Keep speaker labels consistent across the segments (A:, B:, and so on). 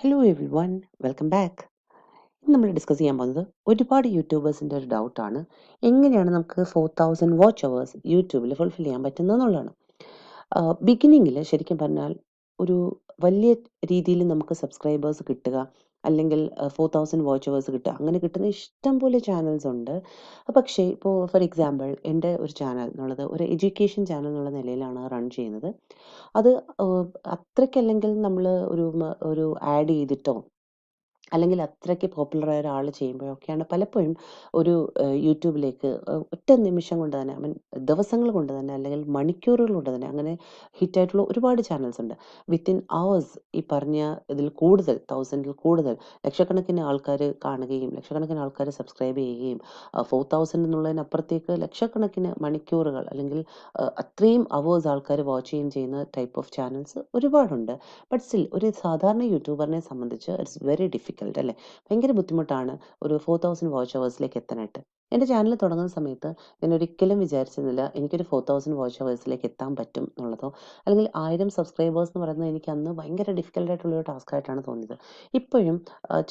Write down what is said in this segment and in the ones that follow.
A: Hello every one, welcome back. ഇന്ന് നമ്മൾ discuss ചെയ്യാൻ പോകുന്നത് ഒരുപാട് യൂട്യൂബേഴ്സിൻ്റെ ഒരു ഡൗട്ടാണ്, എങ്ങനെയാണ് നമുക്ക് 4000 വാച്ച് അവേഴ്സ് യൂട്യൂബിൽ ഫുൾഫിൽ ചെയ്യാൻ പറ്റുന്നത് എന്നുള്ളതാണ്. ബിഗിനിങ്ങിൽ ശരിക്കും പറഞ്ഞാൽ ഒരു വലിയ രീതിയിൽ നമുക്ക് സബ്സ്ക്രൈബേഴ്സ് കിട്ടുക, അല്ലെങ്കിൽ 4000 വാച്ച് അവേഴ്സ് കിട്ടുക, അങ്ങനെ കിട്ടുന്ന ഇഷ്ടം പോലെ ചാനൽസ് ഉണ്ട്. പക്ഷേ ഇപ്പോൾ ഫോർ എക്സാമ്പിൾ എൻ്റെ ഒരു ചാനൽ എന്നുള്ളത് ഒരു എഡ്യൂക്കേഷൻ ചാനൽ എന്നുള്ള നിലയിലാണ് റൺ ചെയ്യുന്നത്. അത് അത്രയ്ക്കല്ലെങ്കിൽ നമ്മൾ ഒരു ആഡ് ചെയ്തിട്ടോ അല്ലെങ്കിൽ അത്രയ്ക്ക് പോപ്പുലറായ ഒരാൾ ചെയ്യുമ്പോഴൊക്കെയാണ് പലപ്പോഴും ഒരു യൂട്യൂബിലേക്ക് ഒറ്റ നിമിഷം കൊണ്ട് തന്നെ, ഐ മീൻ ദിവസങ്ങൾ കൊണ്ട് തന്നെ, അല്ലെങ്കിൽ മണിക്കൂറുകൾ കൊണ്ട് തന്നെ അങ്ങനെ ഹിറ്റായിട്ടുള്ള ഒരുപാട് ചാനൽസ് ഉണ്ട്. വിത്തിൻ അവേഴ്സ് ഈ പറഞ്ഞ ഇതിൽ കൂടുതൽ, തൗസൻഡിൽ കൂടുതൽ ലക്ഷക്കണക്കിന് ആൾക്കാർ കാണുകയും ലക്ഷക്കണക്കിന് ആൾക്കാർ സബ്സ്ക്രൈബ് ചെയ്യുകയും 4000 എന്നുള്ളതിനപ്പുറത്തേക്ക് ലക്ഷക്കണക്കിന് മണിക്കൂറുകൾ അല്ലെങ്കിൽ അത്രയും അവേഴ്സ് ആൾക്കാർ വാച്ച് ചെയ്യുകയും ചെയ്യുന്ന ടൈപ്പ് ഓഫ് ചാനൽസ് ഒരുപാടുണ്ട്. ബട്ട് സ്റ്റിൽ ഒരു സാധാരണ യൂട്യൂബറിനെ സംബന്ധിച്ച് ഇറ്റ്സ് വെരി ഡിഫിക്കൽട്ട് അല്ലേ. ഭയങ്കര ബുദ്ധിമുട്ടാണ് ഒരു 4000 വാച്ച് അവേഴ്സിലേക്ക് എത്താനായിട്ട്. എൻ്റെ ചാനൽ തുടങ്ങുന്ന സമയത്ത് ഞാൻ ഒരിക്കലും വിചാരിച്ചിരുന്നില്ല എനിക്കൊരു 4000 വാച്ച് അവേഴ്സിലേക്ക് എത്താൻ പറ്റും എന്നുള്ളതോ, അല്ലെങ്കിൽ 1000 സബ്സ്ക്രൈബേഴ്സ് എന്ന് പറയുന്നത് എനിക്ക് അന്ന് ഭയങ്കര ഡിഫിക്കൽട്ടായിട്ടുള്ളൊരു ടാസ്ക് ആയിട്ടാണ് തോന്നിയത്. ഇപ്പോഴും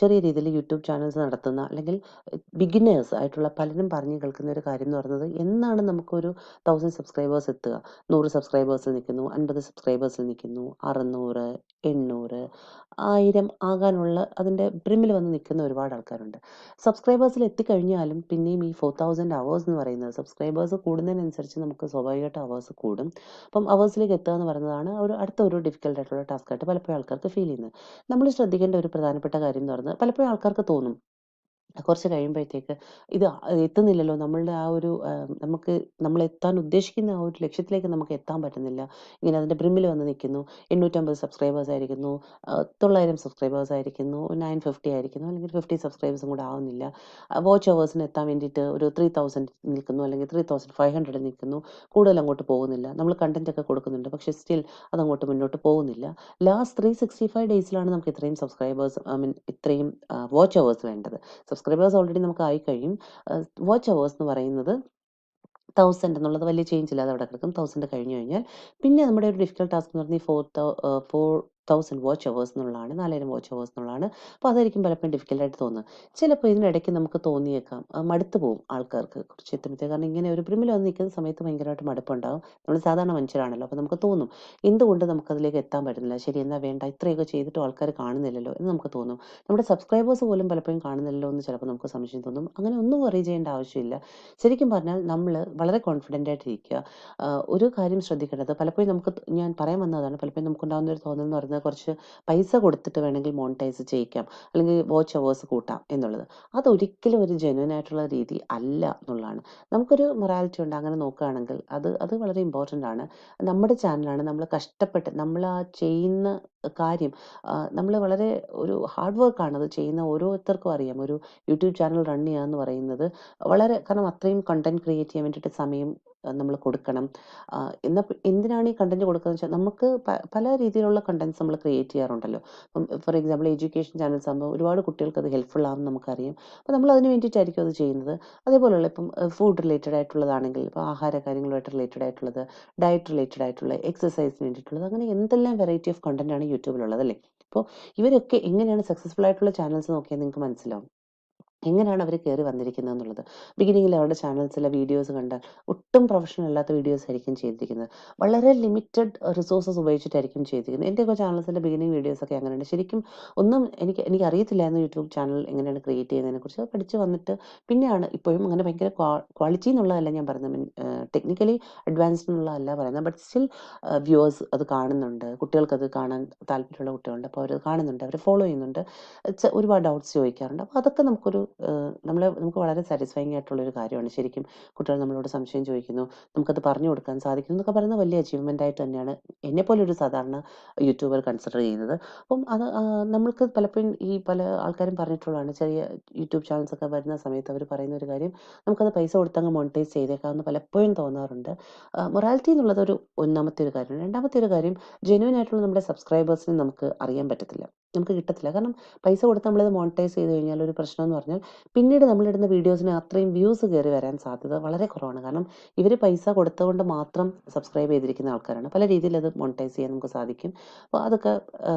A: ചെറിയ രീതിയിൽ യൂട്യൂബ് ചാനൽസ് നടത്തുന്ന അല്ലെങ്കിൽ ബിഗിനേഴ്സ് ആയിട്ടുള്ള പലരും പറഞ്ഞു കേൾക്കുന്ന ഒരു കാര്യം എന്ന് പറയുന്നത്, എന്നാണ് നമുക്കൊരു 1000 സബ്സ്ക്രൈബേഴ്സ് എത്തുക. 100 സബ്സ്ക്രൈബേഴ്സിൽ നിൽക്കുന്നു, 50 സബ്സ്ക്രൈബേഴ്സിൽ നിൽക്കുന്നു, 600, 800, 1000 ആകാനുള്ള അതിൻ്റെ ബ്രിമിൽ വന്ന് നിൽക്കുന്ന ഒരുപാട് ആൾക്കാരുണ്ട്. സബ്സ്ക്രൈബേഴ്സിൽ എത്തിക്കഴിഞ്ഞാലും പിന്നെയും ഈ 4000 അവേഴ്സ് എന്ന് പറയുന്നത്, സബ്സ്ക്രൈബേഴ്സ് കൂടുന്നതിനനുസരിച്ച് നമുക്ക് സ്വാഭാവികമായിട്ട് അവേഴ്സ് കൂടും. അപ്പം അവേഴ്സിലേക്ക് എത്തുക എന്ന് പറയുന്നതാണ് അടുത്ത ഒരു ഡിഫിക്കൽട്ട് ആയിട്ടുള്ള ടാസ്ക് ആയിട്ട് പലപ്പോഴും ആൾക്കാർക്ക് ഫീൽ ചെയ്യുന്നത്. നമ്മൾ ശ്രദ്ധിക്കേണ്ട ഒരു പ്രധാനപ്പെട്ട കാര്യം എന്ന് പറയുന്നത്, പലപ്പോഴും ആൾക്കാർക്ക് തോന്നും കുറച്ച് കഴിയുമ്പോഴത്തേക്ക് ഇത് എത്തുന്നില്ലല്ലോ, നമ്മളുടെ ആ ഒരു നമുക്ക് നമ്മൾ എത്താൻ ഉദ്ദേശിക്കുന്ന ആ ഒരു ലക്ഷ്യത്തിലേക്ക് നമുക്ക് എത്താൻ പറ്റുന്നില്ല. ഇങ്ങനെ അതിൻ്റെ ബ്രിമ്മിൽ വന്ന് നിൽക്കുന്നു. 850 സബ്സ്ക്രൈബേഴ്സ് ആയിരിക്കുന്നു, 900 സബ്സ്ക്രൈബേഴ്സ് ആയിരിക്കുന്നു, 950 ആയിരിക്കുന്നു, അല്ലെങ്കിൽ 50 സബ്സ്ക്രൈബേഴ്സും കൂടെ ആവുന്നില്ല. വാച്ച് അവേഴ്സിന് എത്താൻ വേണ്ടിയിട്ട് ഒരു 3000 നിൽക്കുന്നു, അല്ലെങ്കിൽ 3500 നിൽക്കുന്നു, കൂടുതൽ അങ്ങോട്ട് പോകുന്നില്ല. നമ്മൾ കണ്ടന്റ് ഒക്കെ കൊടുക്കുന്നുണ്ട്, പക്ഷേ സ്റ്റിൽ അതങ്ങോട്ട് മുന്നോട്ട് പോകുന്നില്ല. ലാസ്റ്റ് 365 ഡേയ്സിലാണ് നമുക്ക് ഇത്രയും സബ്സ്ക്രൈബേഴ്സ്, ഐ മീൻ ഇത്രയും വാച്ച് അവേഴ്സ് വേണ്ടത്. സബ്സ്ക്രൈബേഴ്സ് ഓൾറെഡി നമുക്ക് ആയി കഴിയും. വാച്ച് അവേഴ്സ് എന്ന് പറയുന്നത് 1000 എന്നുള്ളത് വലിയ ചേഞ്ച് ഇല്ലാതെ അവിടെ കിടക്കും. 1000 കഴിഞ്ഞു കഴിഞ്ഞാൽ പിന്നെ നമ്മുടെ ഒരു ഡിഫിക്കൽട്ട് ടാസ്ക് എന്ന് പറഞ്ഞാൽ 4000 വാച്ച് അവേഴ്സ് എന്നുള്ളതാണ്, 4000 വാച്ച് അവേഴ്സ് എന്നുള്ളതാണ്. അപ്പോൾ അതായിരിക്കും പലപ്പോഴും ഡിഫിക്കൽട്ടായിട്ട് തോന്നുന്നത്. ചിലപ്പോൾ ഇതിനിടയ്ക്ക് നമുക്ക് തോന്നിയേക്കാം മടുത്ത് പോകും ആൾക്കാർക്ക് കുറച്ച് എത്തുമ്പോഴത്തേക്ക്. കാരണം ഇങ്ങനെ ഒരു ബ്രിമിൽ വന്ന് നിൽക്കുന്ന സമയത്ത് ഭയങ്കരമായിട്ട് മടുപ്പുണ്ടാകും. നമ്മൾ സാധാരണ മനുഷ്യരാണല്ലോ, അപ്പോൾ നമുക്ക് തോന്നും എന്തുകൊണ്ട് നമുക്കതിലേക്ക് എത്താൻ പറ്റുന്നില്ല, ശരി എന്നാ വേണ്ട, ഇത്രയൊക്കെ ചെയ്തിട്ടും ആൾക്കാർ കാണുന്നില്ലല്ലോ എന്ന് നമുക്ക് തോന്നും. നമ്മുടെ സബ്സ്ക്രൈബേഴ്സ് പോലും പലപ്പോഴും കാണുന്നില്ലല്ലോ എന്ന് ചിലപ്പോൾ നമുക്ക് സംശയം തോന്നും. അങ്ങനെ ഒന്നും വറി ചെയ്യേണ്ട ആവശ്യമില്ല. ശരിക്കും പറഞ്ഞാൽ നമ്മൾ വളരെ കോൺഫിഡൻ്റ് ആയിട്ടിരിക്കുക. ഒരു കാര്യം ശ്രദ്ധിക്കേണ്ടത്, പലപ്പോഴും ഞാൻ പറയാൻ വന്നതാണ്, പലപ്പോഴും നമുക്കുണ്ടാകുന്ന ഒരു തോന്നൽ എന്ന് പറയുന്നത് കുറച്ച് പൈസ കൊടുത്തിട്ട് വേണമെങ്കിൽ മോണിറ്റൈസ് ചെയ്യിക്കാം, അല്ലെങ്കിൽ വാച്ച് അവേഴ്സ് കൂട്ടാം എന്നുള്ളത്. അതൊരിക്കലും ഒരു ജെന്യുവൻ ആയിട്ടുള്ള രീതി അല്ല എന്നുള്ളതാണ്. നമുക്കൊരു മൊറാലിറ്റി ഉണ്ട്. അങ്ങനെ നോക്കുകയാണെങ്കിൽ അത് വളരെ ഇമ്പോർട്ടൻ്റ് ആണ്. നമ്മുടെ ചാനലാണ്, നമ്മൾ കഷ്ടപ്പെട്ട് നമ്മൾ ആ ചെയ്യുന്ന കാര്യം, നമ്മൾ വളരെ ഒരു ഹാർഡ് വർക്കാണ് അത് ചെയ്യുന്ന ഓരോരുത്തർക്കും അറിയാം. ഒരു യൂട്യൂബ് ചാനൽ റൺ ചെയ്യുക എന്ന് പറയുന്നത് വളരെ, കാരണം അത്രയും കണ്ടന്റ് ക്രിയേറ്റ് ചെയ്യാൻ വേണ്ടിയിട്ട് സമയം നമ്മൾ കൊടുക്കണം. എന്തിനാണ് ഈ കണ്ടന്റ് കൊടുക്കുന്നത് വെച്ചാൽ, നമുക്ക് പല രീതിയിലുള്ള കണ്ടന്റ്സ് നമ്മൾ ക്രിയേറ്റ് ചെയ്യാറുണ്ടല്ലോ. ഇപ്പം ഫോർ എക്സാമ്പിൾ എഡ്യൂക്കേഷൻ ചാനൽസ് ആകുമ്പോൾ ഒരുപാട് കുട്ടികൾക്ക് അത് ഹെൽപ്ഫുൾ ആകുമെന്ന് നമുക്കറിയാം. അപ്പോൾ നമ്മൾ അതിന് വേണ്ടിയിട്ടായിരിക്കും അത് ചെയ്യുന്നത്. അതേപോലെയുള്ള ഇപ്പം ഫുഡ് റിലേറ്റഡ് ആയിട്ടുള്ളതാണെങ്കിൽ, ഇപ്പോൾ ആഹാര കാര്യങ്ങളുമായിട്ട് റിലേറ്റഡ് ആയിട്ടുള്ളത്, ഡയറ്റ് റിലേറ്റഡ് ആയിട്ടുള്ള, എക്സസൈസിന് വേണ്ടിയിട്ടുള്ളത്, അങ്ങനെ എന്തെല്ലാം വെറൈറ്റി ഓഫ് കണ്ടന്റ് ആണ് യൂട്യൂബിലുള്ളത് അല്ലേ. അപ്പോൾ ഇവരൊക്കെ എങ്ങനെയാണ് സക്സസ്ഫുൾ ആയിട്ടുള്ള ചാനൽസ് നോക്കിയാൽ നിങ്ങൾക്ക് മനസ്സിലാവും എങ്ങനെയാണ് അവർ കയറി വന്നിരിക്കുന്നത് എന്നുള്ളത്. ബിഗിനിങ്ങിൽ അവരുടെ ചാനൽസിലെ വീഡിയോസ് കണ്ടാൽ ഒട്ടും പ്രൊഫഷണൽ അല്ലാത്ത വീഡിയോസ് ആയിരിക്കും ചെയ്തിരിക്കുന്നത്. വളരെ ലിമിറ്റഡ് റിസോഴ്സസ് ഉപയോഗിച്ചിട്ടായിരിക്കും ചെയ്തിരിക്കുന്നത്. എൻ്റെയൊക്കെ ചാനൽസിൻ്റെ ബിഗിനിങ് വീഡിയോസൊക്കെ അങ്ങനെയുണ്ട്. ശരിക്കും ഒന്നും എനിക്ക് അറിയത്തില്ലായിരുന്നു യൂട്യൂബ് ചാനൽ എങ്ങനെയാണ് ക്രിയേറ്റ് ചെയ്യുന്നതിനെക്കുറിച്ച്. അത് പഠിച്ച് വന്നിട്ട് പിന്നെയാണ് ഇപ്പോഴും അങ്ങനെ ഭയങ്കര ക്വാളിറ്റി എന്നുള്ളതല്ല ഞാൻ പറയുന്നത്, മീൻ ടെക്നിക്കലി അഡ്വാൻസ്ഡ് എന്നുള്ളതല്ല പറയുന്നത്. ബട്ട് സ്റ്റിൽ വ്യൂവേഴ്സ് അത് കാണുന്നുണ്ട്, കുട്ടികൾക്കത് കാണാൻ താല്പര്യമുള്ള കുട്ടികളുണ്ട്. അപ്പോൾ അവരത് കാണുന്നുണ്ട്, അവർ ഫോളോ ചെയ്യുന്നുണ്ട്, ഒരുപാട് ഡൗട്ട്സ് ചോദിക്കാറുണ്ട്. അപ്പോൾ അതൊക്കെ നമുക്ക് വളരെ സാറ്റിസ്ഫൈങ് ആയിട്ടുള്ളൊരു കാര്യമാണ്. ശരിക്കും കുട്ടികൾ നമ്മളോട് സംശയം ചോദിക്കുന്നു, നമുക്കത് പറഞ്ഞു കൊടുക്കാൻ സാധിക്കുന്നു എന്നൊക്കെ പറയുന്നത് വലിയ അച്ചീവ്മെൻ്റ് ആയിട്ട് തന്നെയാണ് എന്നെപ്പോലെ ഒരു സാധാരണ യൂട്യൂബർ കൺസിഡർ ചെയ്യുന്നത്. അപ്പം അത് നമ്മൾക്ക് പലപ്പോഴും ഈ പല ആൾക്കാരും പറഞ്ഞിട്ടുള്ളതാണ്, ചെറിയ യൂട്യൂബ് ചാനൽസ് ഒക്കെ വരുന്ന സമയത്ത് അവർ പറയുന്ന ഒരു കാര്യം, നമുക്കത് പൈസ കൊടുത്തങ്ങ് മോണിറ്റൈസ് ചെയ്തേക്കാമെന്ന് പലപ്പോഴും തോന്നാറുണ്ട്. മൊറാലിറ്റി എന്നുള്ളത് ഒന്നാമത്തെ ഒരു കാര്യമാണ്. രണ്ടാമത്തെ ഒരു കാര്യം, ജെന്യുവൻ ആയിട്ടുള്ള നമ്മുടെ സബ്സ്ക്രൈബേഴ്സിനെ നമുക്ക് അറിയാൻ പറ്റത്തില്ല, നമുക്ക് കിട്ടത്തില്ല. കാരണം പൈസ കൊടുത്ത് നമ്മളിത് മോണിറ്റൈസ് ചെയ്ത് കഴിഞ്ഞാൽ ഒരു പ്രശ്നം എന്ന് പറഞ്ഞാൽ, കഴിഞ്ഞാൽ പിന്നീട് നമ്മളിടുന്ന വീഡിയോസിന് അത്രയും വ്യൂസ് കയറി വരാൻ സാധ്യത വളരെ കുറവാണ്. കാരണം ഇവർ പൈസ കൊടുത്തുകൊണ്ട് മാത്രം സബ്സ്ക്രൈബ് ചെയ്തിരിക്കുന്ന ആൾക്കാരാണ്. പല രീതിയിൽ അത് മോണിറ്റൈസ് ചെയ്യാൻ നമുക്ക് സാധിക്കും. അപ്പോൾ അതൊക്കെ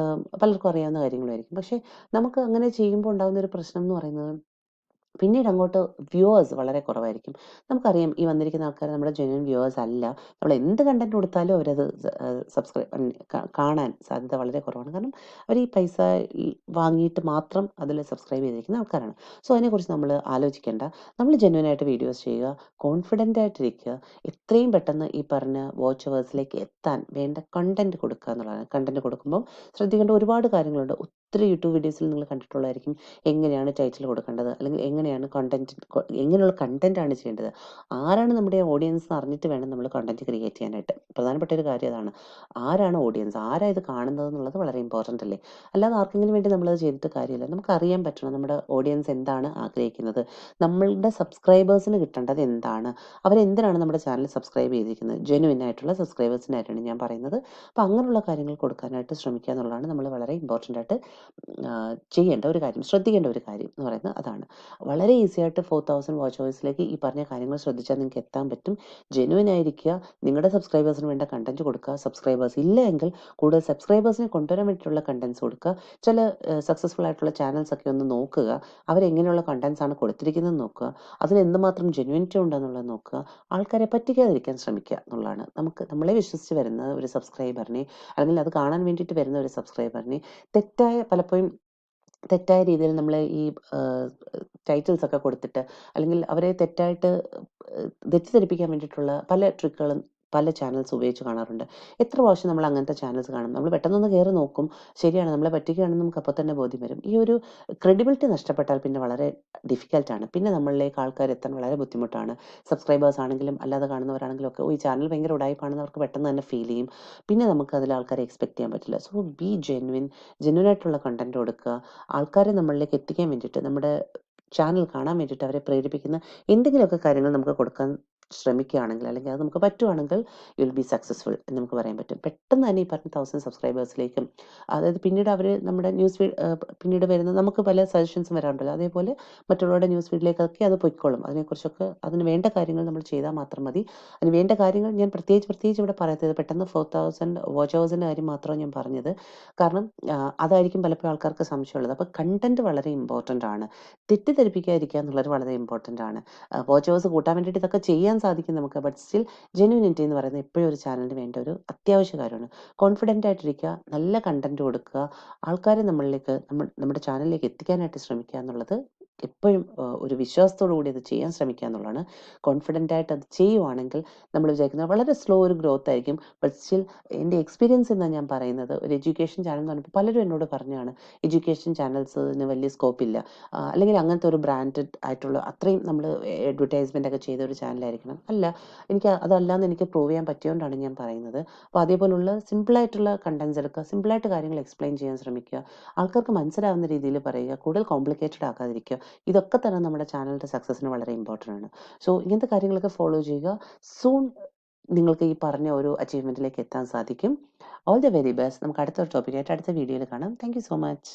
A: പലർക്കും അറിയാവുന്ന കാര്യങ്ങളായിരിക്കും. പക്ഷേ നമുക്ക് അങ്ങനെ ചെയ്യുമ്പോൾ ഉണ്ടാകുന്ന ഒരു പ്രശ്നം എന്ന് പറയുന്നത് പിന്നീട് അങ്ങോട്ട് വ്യൂവേഴ്സ് വളരെ കുറവായിരിക്കും. നമുക്കറിയാം ഈ വന്നിരിക്കുന്ന ആൾക്കാർ നമ്മുടെ ജെന്യുയിൻ വ്യൂവേഴ്സ് അല്ല. നമ്മൾ എന്ത് കണ്ടന്റ് കൊടുത്താലും അവരത് കാണാൻ സാധ്യത വളരെ കുറവാണ്. കാരണം അവർ ഈ പൈസ വാങ്ങിയിട്ട് മാത്രം അതിൽ സബ്സ്ക്രൈബ് ചെയ്തിരിക്കുന്ന ആൾക്കാരാണ്. സോ അതിനെക്കുറിച്ച് നമ്മൾ ആലോചിക്കേണ്ട. നമ്മൾ ജെന്യുയിനായിട്ട് വീഡിയോസ് ചെയ്യുക, കോൺഫിഡൻ്റ് ആയിട്ടിരിക്കുക, എത്രയും പെട്ടെന്ന് ഈ പറഞ്ഞ വാച്ച് അവേഴ്സിലേക്ക് എത്താൻ വേണ്ട കണ്ടന്റ് കൊടുക്കുക എന്നുള്ളതാണ്. കണ്ടന്റ് കൊടുക്കുമ്പോൾ ശ്രദ്ധിക്കേണ്ട ഒരുപാട് കാര്യങ്ങളുണ്ട്. ഒത്തിരി യൂട്യൂബ് വീഡിയോസിൽ നിങ്ങൾ കണ്ടിട്ടുള്ളതായിരിക്കും എങ്ങനെയാണ് ടൈറ്റിൽ കൊടുക്കേണ്ടത്, അല്ലെങ്കിൽ എങ്ങനെയാണ് എങ്ങനെയുള്ള കണ്ടന്റാണ് ചെയ്യേണ്ടത്, ആരാണ് നമ്മുടെ ഓഡിയൻസ് എന്ന് അറിഞ്ഞിട്ട് വേണം നമ്മൾ കണ്ടന്റ് ക്രിയേറ്റ് ചെയ്യാനായിട്ട്. പ്രധാനപ്പെട്ട ഒരു കാര്യം അതാണ്. ആരാണ് ഓഡിയൻസ്, ആരാ ഇത് കാണുന്നത് എന്നുള്ളത് വളരെ ഇമ്പോർട്ടൻ്റ് അല്ലേ. അല്ലാതെ ആർക്കെങ്കിലും വേണ്ടി നമ്മളത് ചെയ്തിട്ട് കാര്യമില്ല. നമുക്ക് അറിയാൻ പറ്റണം നമ്മുടെ ഓഡിയൻസ് എന്താണ് ആഗ്രഹിക്കുന്നത്, നമ്മളുടെ സബ്സ്ക്രൈബേഴ്സിന് കിട്ടേണ്ടത് എന്താണ്, അവരെന്തിനാണ് നമ്മുടെ ചാനൽ സബ്സ്ക്രൈബ് ചെയ്തിരിക്കുന്നത്. ജെന്യുവിൻ ആയിട്ടുള്ള സബ്സ്ക്രൈബേഴ്സിനായിട്ടാണ് ഞാൻ പറയുന്നത്. അപ്പോൾ അങ്ങനെയുള്ള കാര്യങ്ങൾ കൊടുക്കാനായിട്ട് ശ്രമിക്കുക എന്നുള്ളതാണ് നമ്മൾ വളരെ ഇമ്പോർട്ടൻ്റ് ആയിട്ട് ചെയ്യേണ്ട ഒരു കാര്യം, ശ്രദ്ധിക്കേണ്ട ഒരു കാര്യം എന്ന് പറയുന്നത് അതാണ്. വളരെ ഈസി ആയിട്ട് 4000 വാച്ച് അവേഴ്സിലേക്ക് ഈ പറഞ്ഞ കാര്യങ്ങൾ ശ്രദ്ധിച്ചാൽ നിങ്ങൾക്ക് എത്താൻ പറ്റും. ജെന്യുവിൻ ആയിരിക്കുക, നിങ്ങളുടെ സബ്സ്ക്രൈബേഴ്സിന് വേണ്ട കണ്ടന്റ് കൊടുക്കുക. സബ്സ്ക്രൈബേഴ്സ് ഇല്ല എങ്കിൽ കൂടുതൽ സബ്സ്ക്രൈബേഴ്സിനെ കൊണ്ടുവരാൻ വേണ്ടിയിട്ടുള്ള കണ്ടന്റ്സ് കൊടുക്കുക. ചില സക്സസ്ഫുൾ ആയിട്ടുള്ള ചാനൽസ് ഒക്കെ ഒന്ന് നോക്കുക, അവരെങ്ങനെയുള്ള കണ്ടന്റ്സ് ആണ് കൊടുത്തിരിക്കുന്നത് നോക്കുക, അതിന് എന്തുമാത്രം ജെന്യുവിനിറ്റി ഉണ്ടെന്നുള്ളത് നോക്കുക. ആൾക്കാരെ പറ്റിക്കാതിരിക്കാൻ ശ്രമിക്കുക എന്നുള്ളതാണ്. നമ്മളെ വിശ്വസിച്ച് വരുന്ന ഒരു സബ്സ്ക്രൈബറിനെ, അല്ലെങ്കിൽ അത് കാണാൻ വേണ്ടിയിട്ട് വരുന്ന ഒരു സബ്സ്ക്രൈബറിനെ പലപ്പോഴും തെറ്റായ രീതിയിൽ നമ്മൾ ഈ ടൈറ്റിൽസ് ഒക്കെ കൊടുത്തിട്ട്, അല്ലെങ്കിൽ അവരെ തെറ്റിദ്ധരിപ്പിക്കാൻ വേണ്ടിയിട്ടുള്ള പല ട്രിക്കുകളും പല ചാനൽസ് ഉപയോഗിച്ച് കാണാറുണ്ട്. എത്ര പ്രാവശ്യം നമ്മൾ അങ്ങനത്തെ ചാനൽസ് കാണും. നമ്മൾ പെട്ടെന്നൊന്ന് കയറി നോക്കും, ശരിയാണ് നമ്മളെ പറ്റിക്കുകയാണെന്ന് നമുക്ക് അപ്പോൾ തന്നെ ബോധ്യം വരും. ഈ ഒരു ക്രെഡിബിലിറ്റി നഷ്ടപ്പെട്ടാൽ പിന്നെ വളരെ ഡിഫിക്കൽട്ടാണ്. പിന്നെ നമ്മളിലേക്ക് ആൾക്കാർ എത്താൻ വളരെ ബുദ്ധിമുട്ടാണ്. സബ്സ്ക്രൈബേഴ്സ് ആണെങ്കിലും അല്ലാതെ കാണുന്നവരാണെങ്കിലും ഒക്കെ ഈ ചാനൽ ഭയങ്കര ഉടായിപ്പാണെന്ന് അവർക്ക് പെട്ടെന്ന് തന്നെ ഫീൽ ചെയ്യും. പിന്നെ നമുക്ക് അതിൽ ആൾക്കാരെ എക്സ്പെക്ട് ചെയ്യാൻ പറ്റില്ല. സോ ബി ജെന്യുവൻ ആയിട്ടുള്ള കണ്ടന്റ് കൊടുക്കുക. ആൾക്കാരെ നമ്മളിലേക്ക് എത്തിക്കാൻ വേണ്ടിയിട്ട്, നമ്മുടെ ചാനൽ കാണാൻ വേണ്ടിയിട്ട് അവരെ പ്രേരിപ്പിക്കുന്ന എന്തെങ്കിലുമൊക്കെ കാര്യങ്ങൾ നമുക്ക് കൊടുക്കാൻ ശ്രമിക്കുകയാണെങ്കിൽ, അല്ലെങ്കിൽ അത് നമുക്ക് പറ്റുവാണെങ്കിൽ യു വിൽ ബി സക്സസ്ഫുൾ എന്ന് നമുക്ക് പറയാൻ പറ്റും. പെട്ടെന്ന് തന്നെ ഈ പറഞ്ഞ 1000 സബ്സ്ക്രൈബേഴ്സിലേക്കും, അതായത് പിന്നീട് അവർ നമ്മുടെ ന്യൂസ് ഫീഡ് പിന്നീട് വരുന്ന നമുക്ക് പല സജഷൻസും വരാറുണ്ടല്ലോ, അതേപോലെ മറ്റുള്ളവരുടെ ന്യൂസ് ഫീഡിലേക്കൊക്കെ അത് പൊയ്ക്കോളും. അതിനെക്കുറിച്ചൊക്കെ അതിന് വേണ്ട കാര്യങ്ങൾ നമ്മൾ ചെയ്താൽ മാത്രം മതി. അതിന് വേണ്ട കാര്യങ്ങൾ ഞാൻ പ്രത്യേകിച്ച് ഇവിടെ പറയാത്തത്, പെട്ടെന്ന് 4000 വാച്ച് അവേഴ്സിൻ്റെ കാര്യം മാത്രമാണ് ഞാൻ പറഞ്ഞത്. കാരണം അതായിരിക്കും പലപ്പോഴും ആൾക്കാർക്ക് സംശയമുള്ളത്. അപ്പോൾ കണ്ടന്റ് വളരെ ഇമ്പോർട്ടൻ്റ് ആണ്. തെറ്റിദ്ധരിപ്പിക്കാതിരിക്കുക എന്നുള്ളത് വളരെ ഇമ്പോർട്ടൻ്റ് ആണ്. വാച്ച് അവേഴ്സ് കൂട്ടാൻ വേണ്ടിയിട്ട് ഇതൊക്കെ ചെയ്യാൻ സാധിക്കും നമുക്ക്. ബട്ട് സ്റ്റിൽ ജെന്യുവിനിറ്റി എന്ന് പറയുന്നത് എപ്പോഴും ഒരു ചാനലിന് വേണ്ട ഒരു അത്യാവശ്യ കാര്യമാണ്. കോൺഫിഡൻ്റ് ആയിട്ടിരിക്കുക, നല്ല കണ്ടന്റ് കൊടുക്കുക, ആൾക്കാരെ നമ്മുടെ ചാനലിലേക്ക് എത്തിക്കാനായിട്ട് ശ്രമിക്കുക എന്നുള്ളത് എപ്പോഴും ഒരു വിശ്വാസത്തോടു കൂടി അത് ചെയ്യാൻ ശ്രമിക്കുക എന്നുള്ളതാണ്. കോൺഫിഡൻ്റ് ആയിട്ട് അത് ചെയ്യുവാണെങ്കിൽ നമ്മൾ വിചാരിക്കുന്നത് വളരെ സ്ലോ ഒരു ഗ്രോത്ത് ആയിരിക്കും. ബട്ട് സ്റ്റിൽ എൻ്റെ എക്സ്പീരിയൻസ് എന്നാണ് ഞാൻ പറയുന്നത്. ഒരു എഡ്യൂക്കേഷൻ ചാനൽ എന്ന് പറഞ്ഞപ്പോൾ പലരും എന്നോട് പറഞ്ഞാണ് എഡ്യൂക്കേഷൻ ചാനൽസിന് വലിയ സ്കോപ്പില്ല, അല്ലെങ്കിൽ അങ്ങനത്തെ ഒരു ബ്രാൻഡഡ് ആയിട്ടുള്ള അത്രയും നമ്മൾ അഡ്വർടൈസ്മെൻ്റ് ഒക്കെ ചെയ്ത ഒരു ചാനലായിരിക്കണം. അല്ല, അതല്ലാന്ന് എനിക്ക് പ്രൂവ് ചെയ്യാൻ പറ്റിയോണ്ടാണ് ഞാൻ പറയുന്നത്. അപ്പോൾ അതേപോലുള്ള സിമ്പിളായിട്ടുള്ള കണ്ടൻസ് എടുക്കുക, സിമ്പിളായിട്ട് കാര്യങ്ങൾ എക്സ്പ്ലെയിൻ ചെയ്യാൻ ശ്രമിക്കുക, ആൾക്കാർക്ക് മനസ്സിലാവുന്ന രീതിയിൽ പറയുക, കൂടുതൽ കോംപ്ലിക്കേറ്റഡ് ആക്കാതിരിക്കുക. ഇതൊക്കെ തന്നെ നമ്മുടെ ചാനലിൻ്റെ സക്സസ്സിന് വളരെ ഇമ്പോർട്ടൻ്റ് ആണ്. സോ ഇങ്ങനത്തെ കാര്യങ്ങളൊക്കെ ഫോളോ ചെയ്യുക. സൂൺ നിങ്ങൾക്ക് ഈ പറഞ്ഞ ഒരു അച്ചീവ്മെൻറ്റിലേക്ക് എത്താൻ സാധിക്കും. All the very best. നമുക്ക് അടുത്തൊരു ടോപ്പിക്കായിട്ട് അടുത്ത വീഡിയോയിൽ കാണാം. Thank you so much.